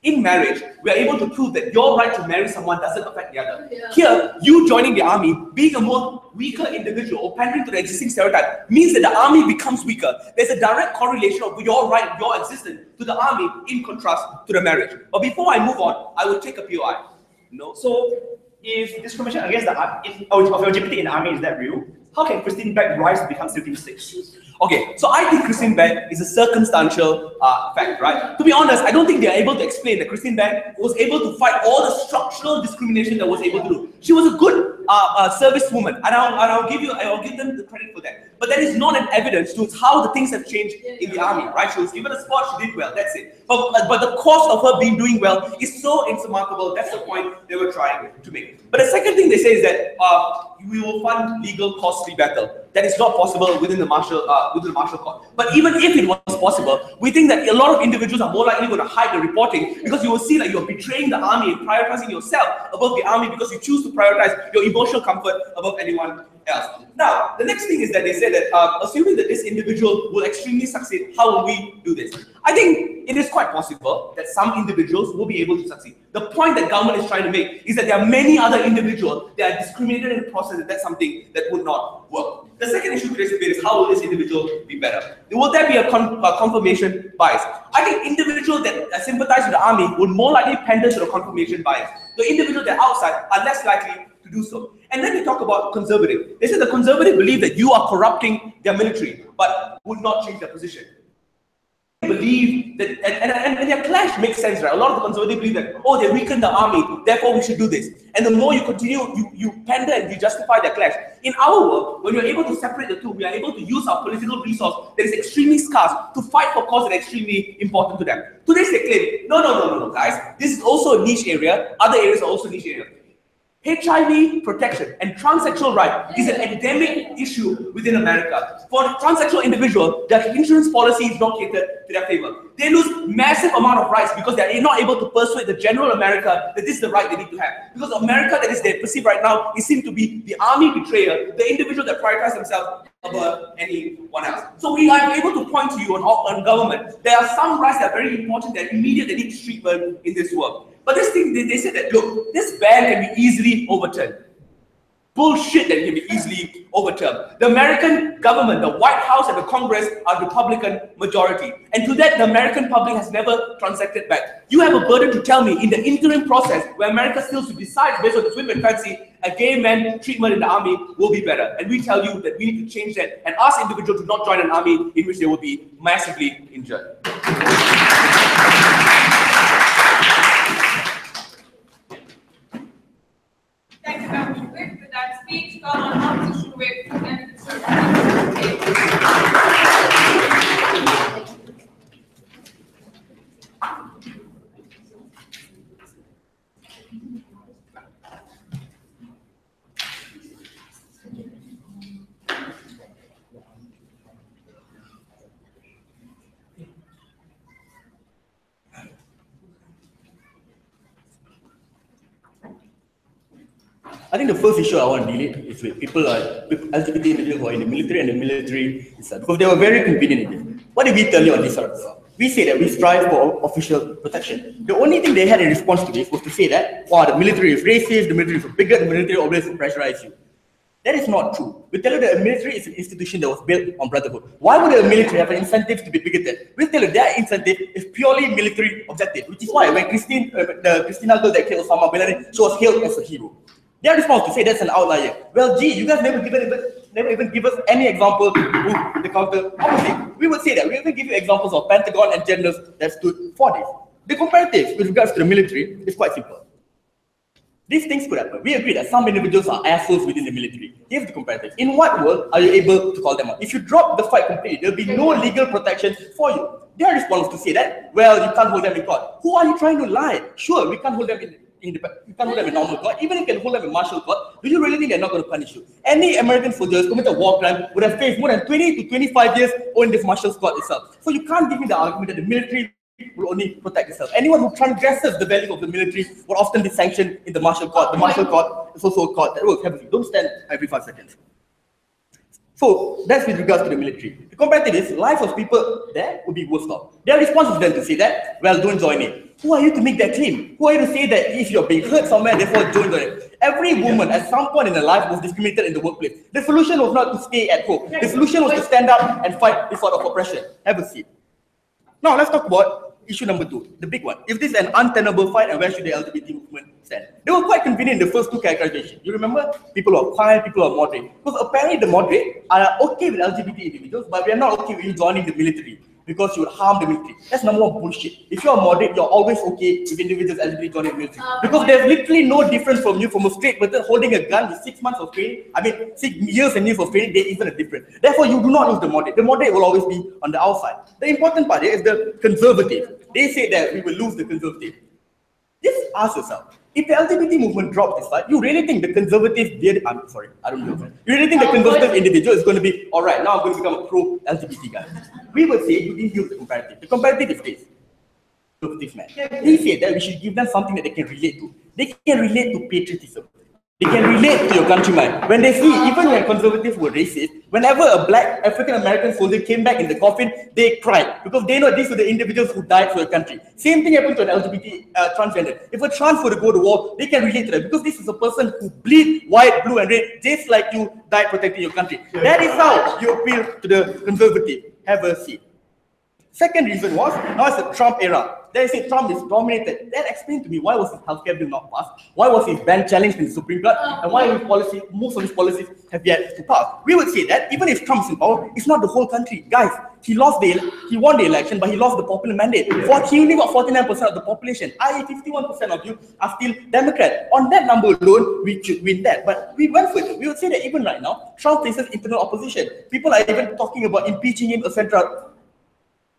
In marriage, we are able to prove that your right to marry someone doesn't affect the other. Yeah. Here, you joining the army, being a more weaker individual or pandering to the existing stereotype means that the army becomes weaker. There's a direct correlation of your right, your existence to the army in contrast to the marriage. But before I move on, I will take a POI. No. So, if discrimination against the of LGBT in the army is that real, how can Christine Beck rise to become Sitting 6? Okay, so I think Christine Beck is a circumstantial fact, right? To be honest, I don't think they are able to explain that Christine Beck was able to fight all the structural discrimination that was able to do. She was a good servicewoman, and I will give them the credit for that. But that is not an evidence to how the things have changed in the army, right? She was given a spot, she did well, that's it. But the cost of her doing well is so insurmountable. That's the point they were trying to make. But the second thing they say is that we will fund legal cost costly battle. That is not possible within the martial court. But even if it was possible, we think that a lot of individuals are more likely going to hide the reporting, because you will see that you're betraying the army and prioritizing yourself above the army because you choose to prioritize your emotional comfort above anyone else. Now, the next thing is that they say that assuming that this individual will extremely succeed, how will we do this? I think it is quite possible that some individuals will be able to succeed. The point that government is trying to make is that there are many other individuals that are discriminated in the process, and that's something that would not work. The second issue creates debate is how will this individual be better? Will there be a confirmation bias? I think individuals that sympathize with the army would more likely pander to the confirmation bias. The individuals that are outside are less likely to do so. And then they talk about conservative. They say the conservative believe that you are corrupting their military, but would not change their position. Believe that, and their clash makes sense, right? A lot of the conservatives believe that, oh, they weakened the army, therefore we should do this. And the more you continue, you pander and you justify their clash. In our world, when you're able to separate the two, we are able to use our political resource that is extremely scarce to fight for causes that are extremely important to them. Today they claim, no, guys, this is also a niche area, other areas are also niche areas. HIV protection and transsexual right is an endemic issue within America. For a transsexual individual, their insurance policy is not catered to their favor. They lose massive amount of rights because they are not able to persuade the general America that this is the right they need to have. Because America that is they perceive right now is seen to be the army betrayer, the individual that prioritizes themselves above anyone else. So we are able to point to you on government. There are some rights that are very important, that are immediate, that need treatment in this work. But this thing, they said that, look, this ban can be easily overturned. Bullshit that it can be easily overturned. The American government, the White House and the Congress are Republican majority. And to that, the American public has never transacted back. You have a burden to tell me in the interim process where America still decides based on its whim and fancy, a gay man treatment in the army will be better. And we tell you that we need to change that and ask individuals to not join an army in which they will be massively injured. Thank you, Dr. Whip, for that speech. Call on opposition whip and I think the first issue I want to deal is with people with LGBT individuals who are in the military and the military itself, because they were very convenient in this. What did we tell you on this sort of stuff? We say that we strive for official protection. The only thing they had in response to this was to say that, wow, the military is racist, the military is a bigot, the military always will pressurize you. That is not true. We tell you that a military is an institution that was built on brotherhood. Why would a military have an incentive to be bigoted? We tell you their incentive is purely military objective, which is why when the Christina girl that killed Osama bin Laden, she was hailed as a hero. Their response to say that's an outlier. Well, gee, you guys never even give us any example to the counter opposite. We would say that. We even give you examples of Pentagon and generals that stood for this. The comparative with regards to the military is quite simple. These things could happen. We agree that some individuals are assholes within the military. Here's the comparative. In what world are you able to call them out? If you drop the fight completely, there'll be no legal protection for you. Their response to say that, well, you can't hold them in court. Who are you trying to lie? Sure, we can't hold them in you can't hold them in normal court. Even if you can hold them in martial court, do you really think they're not going to punish you? Any American soldiers committed a war crime would have faced more than 20 to 25 years in this martial court itself. So you can't give me the argument that the military will only protect itself. Anyone who transgresses the value of the military will often be sanctioned in the martial court. The martial court is also a court that works heavily. Don't stand every 5 seconds. So that's with regards to the military. The comparative is, lives of people there would be worse off. Their response is then to say that, well, don't join it. Who are you to make that claim? Who are you to say that if you're being hurt somewhere, therefore don't join it? Every woman at some point in her life was discriminated in the workplace. The solution was not to stay at home. The solution was to stand up and fight this sort of oppression. Have a seat. Now let's talk about issue number 2, the big one. If this is an untenable fight, and where should the LGBT movement stand? They were quite convenient in the first 2 characterizations. You remember? People who are quiet, people who are moderate. Because apparently the moderate are okay with LGBT individuals, but we are not okay with you joining the military because you would harm the military. That's number 1 bullshit. If you're moderate, you're always okay with individuals LGBT joining the military. Because there's literally no difference from you from a straight person holding a gun with 6 months of training. I mean, 6 years and years of training, there isn't a difference. Therefore, you do not use the moderate. The moderate will always be on the outside. The important part is the conservative. They say that we will lose the conservative. Just ask yourself, If the LGBT movement drops this fight, you really think the conservative I'm sorry, I don't know. You really think the conservative individual is going to be, all right, now I'm going to become a pro-LGBT guy. We would say you didn't use the comparative. The comparative is this. Conservative man. He said that we should give them something that they can relate to. They can relate to patriotism. They can relate to your countrymen. When they see, even when conservatives were racist, whenever a black African-American soldier came back in the coffin, they cried because they know these were the individuals who died for your country. Same thing happened to an LGBT transgender. If a trans were to go to war, they can relate to that because this is a person who bleed white, blue, and red, just like you died protecting your country. That is how you appeal to the conservative. Have a seat. Second reason was, now it's the Trump era. They say Trump is dominated. That explained to me why was his healthcare bill not passed, why was his ban challenged in the Supreme Court, and why his policy, most of his policies have yet to pass. We would say that even if Trump's in power, it's not the whole country. Guys, he won the election, but he lost the popular mandate. He only got 49% of the population, i.e. 51% of you are still Democrat. On that number alone, we should win that. But we went further. We would say that even right now, Trump faces internal opposition. People are even talking about impeaching him, etc.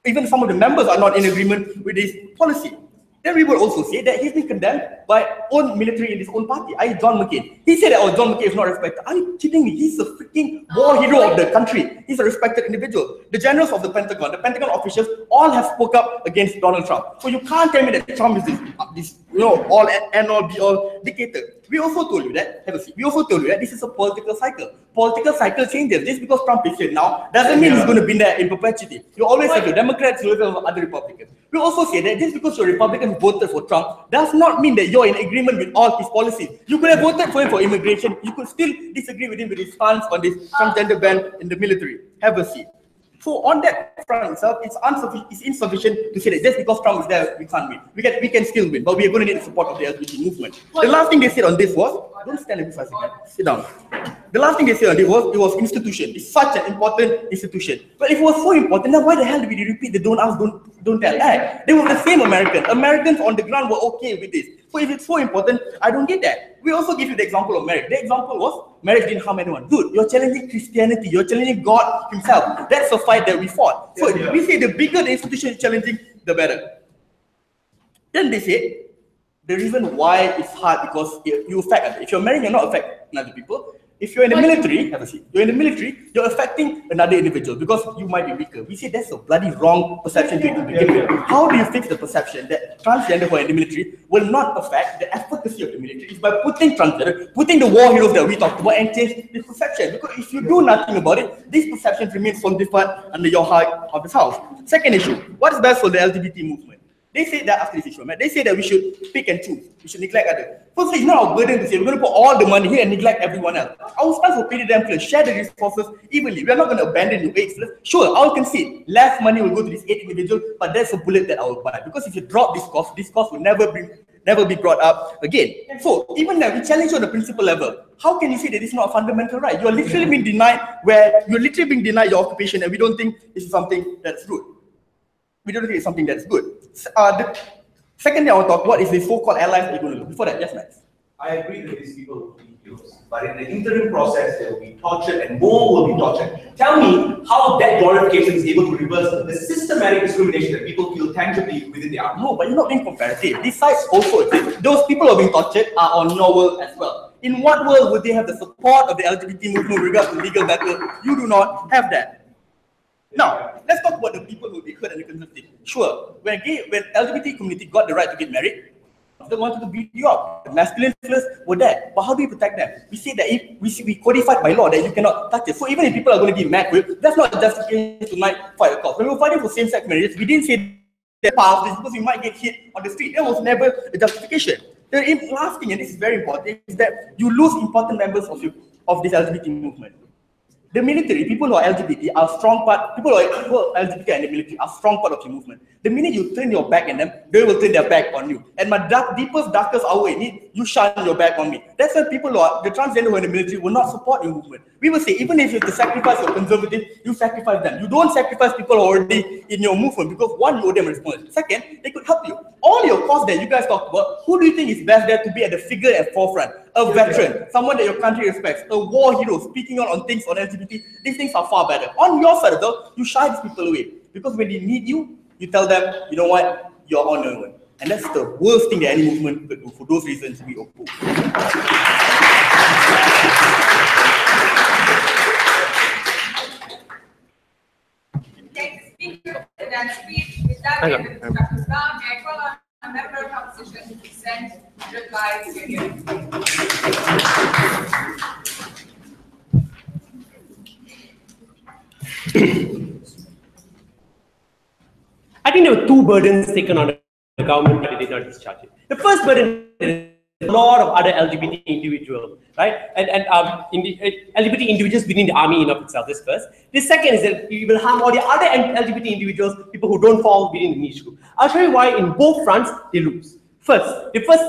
Even some of the members are not in agreement with his policy. Then we will also say that he's been condemned by own military in his own party, i.e. John McCain. He said that, oh, John McCain is not respected. Are you kidding me? He's a freaking war hero of the country. He's a respected individual. The generals of the Pentagon officials, all have spoke up against Donald Trump. So you can't tell me that Trump is this all and all be all dictator. We also told you that, this is a political cycle. Political cycle changes. Just because Trump is here now doesn't mean he's going to be there in perpetuity. You always have the Democrats, you always have other Republicans. We also say that just because you're a Republican who voted for Trump does not mean that you're in agreement with all his policies. You could have voted for him for immigration. You could still disagree with him with his stance on this transgender ban in the military. Have a seat. So on that front itself, it's insufficient to say that just because Trump is there, we can't win. We can still win, but we are going to need the support of the LGBT movement. The last thing they said on this was, don't stand every 5 seconds, sit down. The last thing they said on this was, it was institution. It's such an important institution. But if it was so important, then why the hell did we repeat the don't ask, don't tell act? They were the same Americans. Americans on the ground were okay with this. So if it's so important, I don't get that. We also give you the example of marriage. The example was, marriage didn't harm anyone. Dude, you're challenging Christianity. You're challenging God himself. That's a fight that we fought. So we say the bigger the institution is challenging, the better. Then they say, the reason why it's hard because you affect others. If you're married, you're not affecting other people. If you're in the military, you're affecting another individual because you might be weaker. We say that's a bloody wrong perception to begin with. How do you fix the perception that transgender who are in the military will not affect the efficacy of the military? It's by putting the war heroes that we talked about and change this perception. Because if you do nothing about it, this perception remains solidified under your heart of this house. Second issue, what is best for the LGBT movement? They say that after this issue, they say that we should pick and choose. We should neglect others. Firstly, it's not our burden to say we're going to put all the money here and neglect everyone else. Our stance will pay them to share the resources evenly. We're not going to abandon you 8. Sure, I'll concede. Less money will go to these 8 individuals, but that's a bullet that I will buy. Because if you drop this cost will never be brought up again. So even now, we challenge you on the principle level. How can you say that this is not a fundamental right? You're literally being denied your occupation, and we don't think this is something that's good. We don't think it's something that's good. The second thing I want to talk about is the so-called allies that you're going to look. Before that, yes, Max. I agree that these people will be heroes, but in the interim process, they will be tortured and more will be tortured. Tell me how that glorification is able to reverse the systematic discrimination that people feel tangibly within the army. No, but you're not being comparative. These sites also exist. Those people who are being tortured are on your world as well. In what world would they have the support of the LGBT movement with regards to legal battle? You do not have that. Now, let's talk about the people who they hurt and the conservative. Sure, when LGBT community got the right to get married, they wanted to beat you up. The masculine figures were there. But how do we protect them? We say that if we codified by law that you cannot touch it. So even if people are going to be mad with, that's not a justification to not fight a cause. When we were fighting for same-sex marriages, we didn't say that part of this because we might get hit on the street. That was never a justification. The last thing, and this is very important, is that you lose important members of this LGBT movement. The military, people who are LGBT are strong part, people who are LGBT and the military are strong part of your movement. The minute you turn your back on them, they will turn their back on you. And my deepest, darkest hour in it, you shine your back on me. That's why people who are, the transgender who are in the military will not support your movement. We will say, even if you have to sacrifice your conservative, you sacrifice them. You don't sacrifice people who are already in your movement because one, you owe them a response. Second, they could help you. All your cause that you guys talked about, who do you think is best there to be at the figure at forefront? A veteran, someone that your country respects, a war hero speaking out on things on LGBT. These things are far better. On your side, though, you shy these people away because when they need you, you tell them, you know what, you're on your own. And that's the worst thing that any movement could do. For those reasons, we oppose. Next speaker in that speech is that in the discussion round. I call on a member of opposition to present reply to you. I think there were two burdens taken on the government, but they did not discharge it. The first burden is a lot of other LGBT individuals, right? And LGBT individuals within the army in of itself is first. The second is that you will harm all the other LGBT individuals, people who don't fall within the niche group. I'll show you why in both fronts they lose. First, the first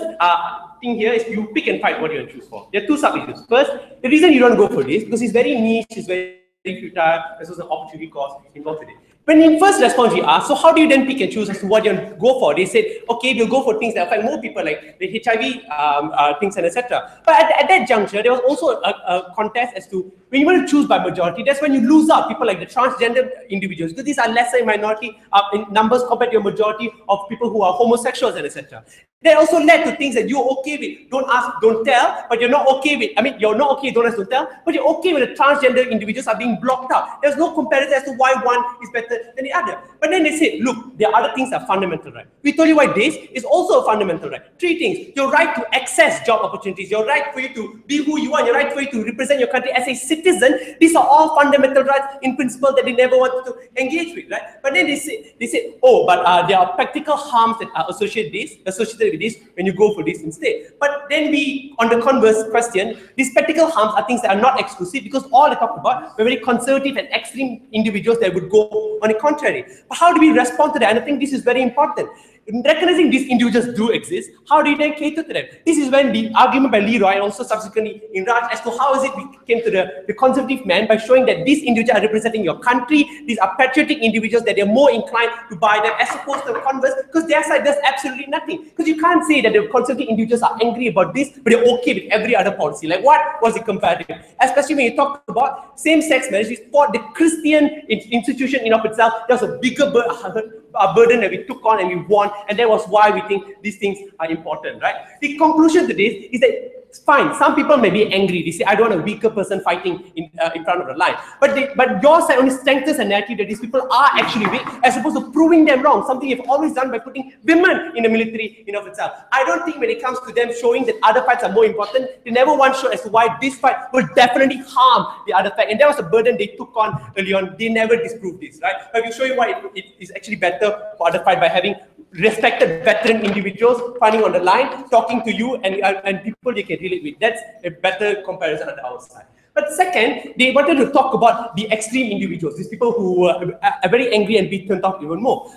thing here is you pick and fight what you're going to choose for. There are two sub-issues. First, the reason you don't go for this because it's very niche, it's very futile, there's also an opportunity cost involved with it. When in first response we asked, so how do you then pick and choose as to what you go for? They said, okay, we'll go for things that affect more people, like the HIV things and etc. But at that juncture, there was also a contest as to when you want to choose by majority, that's when you lose out people like the transgender individuals, because these are lesser in minority in numbers compared to a majority of people who are homosexuals and etc. That also led to things that you're okay with. Don't ask, don't tell, but you're not okay with. I mean, you're not okay, don't ask, don't tell, but you're okay with the transgender individuals are being blocked out. There's no comparison as to why one is better than the other. But then they say, look, there are other things that are fundamental right. We told you why this is also a fundamental right. Three things. Your right to access job opportunities, your right for you to be who you are, your right for you to represent your country as a citizen. These are all fundamental rights in principle that they never wanted to engage with, right? But then they say, oh, but there are practical harms that are associated with this when you go for this instead. But then we, on the converse question, these practical harms are things that are not exclusive because all they talk about were very conservative and extreme individuals that would go on the contrary. But how do we respond to that? And I think this is very important. In recognizing these individuals do exist, how do you then cater to them? This is when the argument by Leroy and also subsequently in Raj as to how is it we came to the conservative man by showing that these individuals are representing your country, these are patriotic individuals that they're more inclined to buy them as opposed to the converse, because their side does absolutely nothing. Because you can't say that the conservative individuals are angry about this, but they're okay with every other policy. Like what was the comparative? Especially when you talk about same-sex marriage, we fought the Christian institution in of itself. There was a bigger burden that we took on and we won, and that was why we think these things are important, right? The conclusion to this is that it's fine. Some people may be angry. They say, I don't want a weaker person fighting in front of the line. But your side only strengthens the narrative that these people are actually weak, as opposed to proving them wrong, something you've always done by putting women in the military in of itself. I don't think when it comes to them showing that other fights are more important, they never once show as to why this fight will definitely harm the other fight. And that was a burden they took on early on. They never disproved this, right? But we'll show you why it is actually better for other fight by having respected veteran individuals fighting on the line, talking to you and people they can relate with. That's a better comparison on our side. But second, they wanted to talk about the extreme individuals, these people who are very angry and be turned off even more.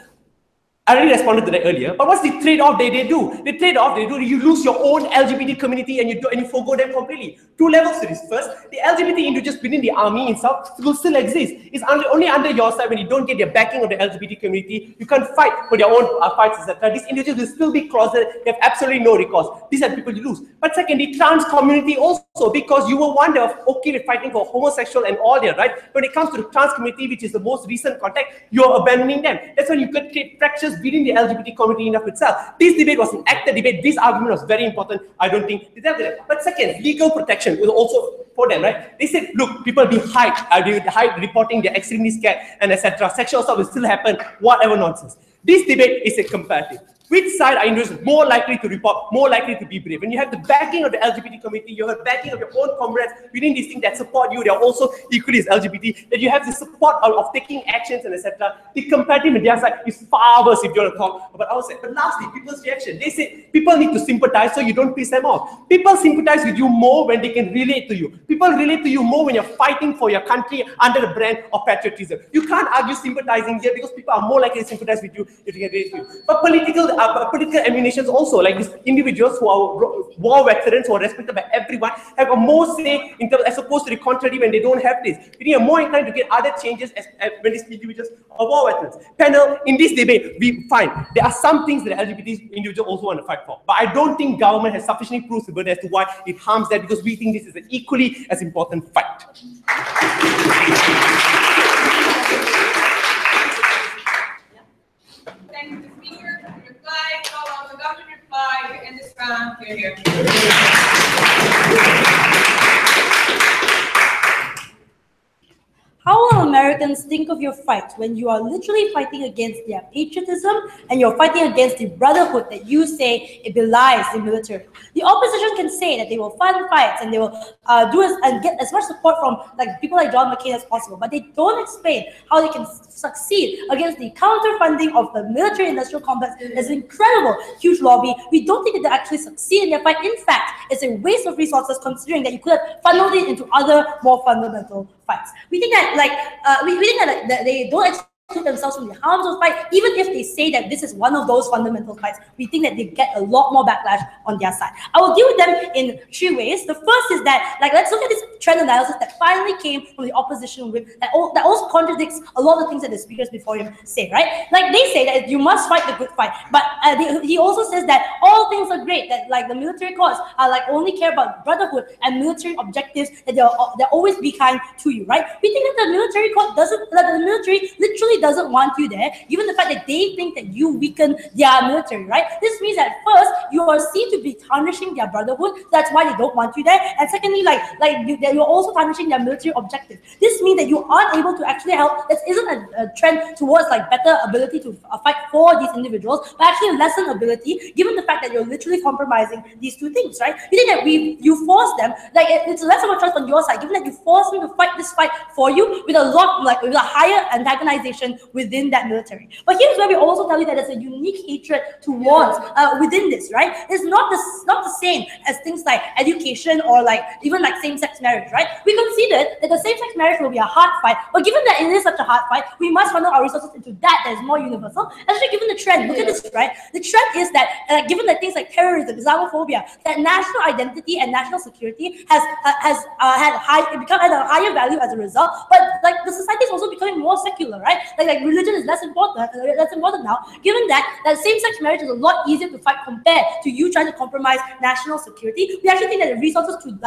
I already responded to that earlier, but what's the trade-off they do? The trade-off they do, you lose your own LGBT community and you forgo them completely. Two levels to this. First, the LGBT individuals within the army itself will still exist. It's only under your side when you don't get the backing of the LGBT community, you can't fight for their own fights, etc. These individuals will still be closeted, they have absolutely no recourse. These are people you lose. But second, the trans community also, because you were one that was okay with fighting for homosexual and all their right. When it comes to the trans community, which is the most recent contact, you're abandoning them. That's when you could create fractures within the LGBT community in of itself. This debate was an active debate. This argument was very important. I don't think they dealt with it. But second, legal protection was also for them, right? They said, look, people be hide reporting they're extremely scared and etc. Sexual assault will still happen, whatever nonsense. This debate is a comparative. Which side are individuals more likely to report, more likely to be brave? When you have the backing of the LGBT community, you have the backing of your own comrades within these things that support you, they are also equally as LGBT, that you have the support of taking actions and etc. The comparative media side is far worse if you want to talk about our side. But lastly, people's reaction. They say people need to sympathize so you don't piss them off. People sympathize with you more when they can relate to you. People relate to you more when you're fighting for your country under the brand of patriotism. You can't argue sympathizing here because people are more likely to sympathize with you if they can relate to you. But political ammunitions also, like these individuals who are war veterans who are respected by everyone, have a more say in terms as opposed to the contrary when they don't have this. We are more inclined to get other changes when these individuals are war veterans. Panel, in this debate, we find there are some things that LGBT individuals also want to fight for. But I don't think government has sufficiently proved as to why it harms that, because we think this is an equally as important fight. Thank you, Speaker. Reply, call on the Americans think of your fight when you are literally fighting against their patriotism and you're fighting against the brotherhood that you say it belies the military. The opposition can say that they will fund fights and they will do and get as much support from like people like John McCain as possible, but they don't explain how they can succeed against the counter-funding of the military-industrial complex. There's an incredible, huge lobby. We don't think that they'll actually succeed in their fight. In fact, it's a waste of resources considering that you could have funneled it into other more fundamental fights. We think that we think that they don't exclude themselves from the harms of fight, even if they say that this is one of those fundamental fights. We think that they get a lot more backlash on their side. I will deal with them in 3 ways. The first is that, let's look at this trend analysis that finally came from the opposition whip that also contradicts a lot of the things that the speakers before him say, right? Like they say that you must fight the good fight, but he also says that all things are great, that like the military cause are like only care about brotherhood and military objectives, that they'll always be kind to you, right? We think that the military cause the military literally doesn't want you there, given the fact that they think that you weaken their military, right? This means that first, you are seen to be tarnishing their brotherhood, so that's why they don't want you there. And secondly, you're also tarnishing their military objectives. This means that you aren't able to actually help. This isn't a trend towards like better ability to fight for these individuals, but actually lessened ability, given the fact that you're literally compromising these two things, right? You think that you force them, like it's less of a choice on your side, given that you force them to fight this fight for you with with a higher antagonization within that military. But here's where we also tell you that there's a unique hatred towards within this, right? It's not the same as things like education or even same-sex marriage, right? We considered that the same-sex marriage will be a hard fight, but given that it is such a hard fight, we must funnel our resources into that is more universal. Actually, given the trend, look at this, right? The trend is that given that things like terrorism, Islamophobia, that national identity and national security has had a higher value as a result. But the society is also becoming more secular, right? Like religion is less important now, given that same-sex marriage is a lot easier to fight compared to you trying to compromise national security. We actually think that the resources to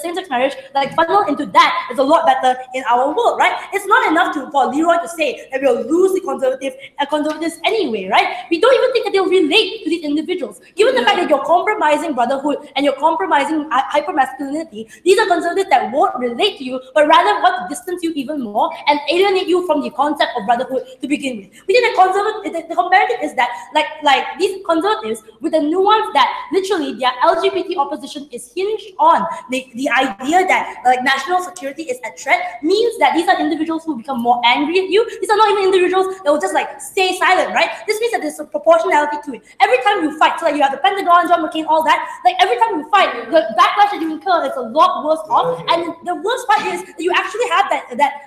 same-sex marriage funnel into that is a lot better in our world, right? It's not enough for Leroy to say that we'll lose the conservatives anyway, right? We don't even think that they'll relate to these individuals. Given the fact that you're compromising brotherhood and you're compromising hyper-masculinity, these are conservatives that won't relate to you, but rather want to distance you even more and alienate you from the concept of brotherhood to begin with. We think that the comparative is that these conservatives, with the nuance that literally their LGBT opposition is hinged on the idea that national security is at threat, means that these are individuals who become more angry at you. These are not even individuals that will just stay silent, right? This means that there's a proportionality to it. Every time you fight, so you have the Pentagon, John McCain, all that, every time you fight, the backlash that you incur is a lot worse off. And the worst part is that you actually have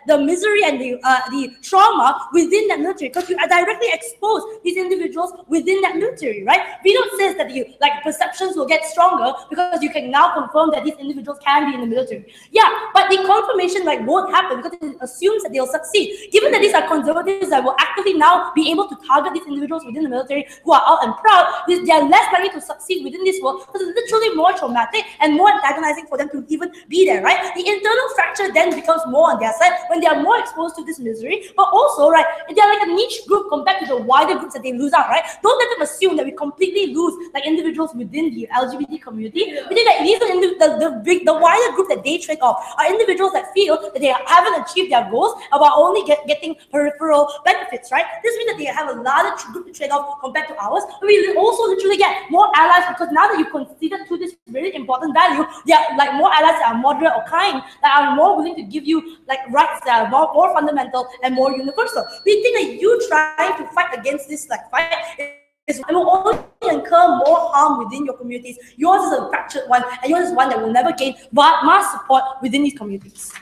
the misery and the trauma within that military, because you directly expose these individuals within that military, right? We don't say that perceptions will get stronger because you can now confirm that these individuals can be in the military. Yeah, but the confirmation won't happen because it assumes that they'll succeed. Given that these are conservatives that will actively now be able to target these individuals within the military who are out and proud, they are less likely to succeed within this world because it's literally more traumatic and more antagonizing for them to even be there, right? The internal fracture then becomes more on their side when they are more exposed to this misery, but also, right, they're a niche group compared to the wider groups that they lose out, right? Don't let them assume that we completely lose individuals within the LGBT community. We think that these are the wider group that they trade off are individuals that feel that they haven't achieved their goals about only getting peripheral benefits, right? This means that they have a larger group to trade off compared to ours. But we also literally get more allies because now that you consider to this really important value, they are more allies that are moderate or kind, that are more willing to give you rights that are more fundamental and more universal. We think that you trying to fight against this fight will only incur more harm within your communities. Yours is a fractured one, and yours is one that will never gain mass support within these communities.